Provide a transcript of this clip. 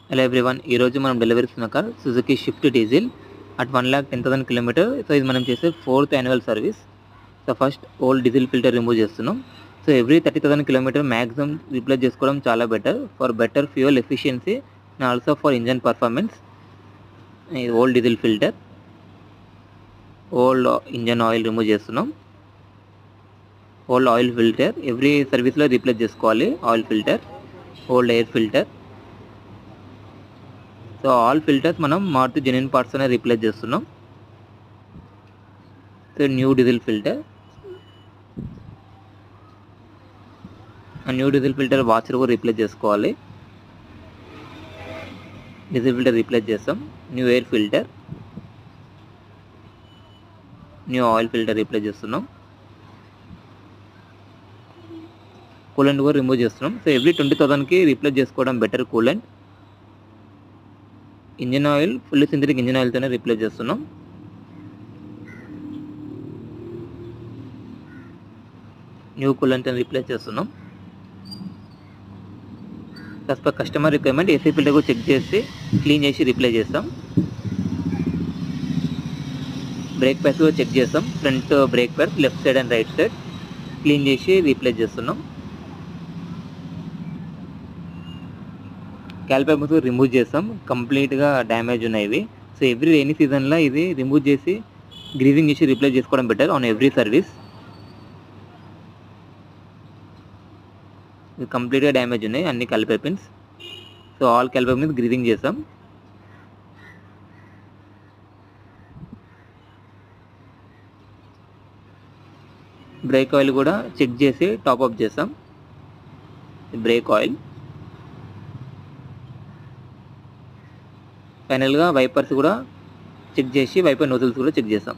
Hello everyone, ఈరోజు మనం delivery ఇస్తున్న car Suzuki Swift diesel at 1,10,000 kilometre. So ఇది మనం చేసే 4th annual service. So first old diesel filter remove చేస్తున్నాం. So every 30,000 kilometre maximum replace చేసుకోవడం చాలా better for better fuel efficiency and also for engine performance. ఇది old diesel filter, old engine oil remove చేస్తున్నాం. Old oil filter every సర్వీస్లో replace చేసుకోవాలి. Oil filter, old air filter. So all filters మనం Maruti genuine parts అనేది replace చేస్తున్నాం. So new diesel filter, ఆ new diesel filter washer కూడా replace చేసుకోవాలి. Diesel filter replace చేస్తాం. New air filter, new oil filter replace చేస్తున్నాం. Coolant కూడా remove చేస్తున్నాం. సో ఎవ్రీ 20,000కి రీప్లేస్ చేసుకోవడం better coolant. Engine oil full synthetic engine ఆయిల్తోనే రీప్లేస్ చేస్తున్నాం. న్యూ కూలెంట్ అని రీప్లేస్ చేస్తున్నాం. As per customer requirement AC filter కూడా చెక్ చేసి క్లీన్ చేసి రీప్లేస్ చేస్తాం. బ్రేక్ ప్యాడ్స్ కూడా చెక్ చేస్తాం. Front brake pads left side and right side clean చేసి రీప్లేస్ చేస్తున్నాం. క్యాలిపర్స్ రిమూవ్ చేస్తాం. కంప్లీట్గా డ్యామేజ్ ఉన్నాయి ఇవి. సో ఎవ్రీ రైనీ సీజన్లో ఇది రిమూవ్ చేసి గ్రీజింగ్ చేసి రీప్లేస్ చేసుకోవడం బెటర్ ఆన్ ఎవ్రీ సర్వీస్. ఇది కంప్లీట్గా డ్యామేజ్ ఉన్నాయి అన్ని calliper pins. So all calliper pins greasing చేస్తాం. బ్రేక్ ఆయిల్ కూడా చెక్ చేసి టాప్ అప్ చేస్తాం. Break oil. ఫైనల్గా వైపర్స్ కూడా చెక్ చేసి వైపర్ నోజల్స్ కూడా చెక్ చేస్తాం.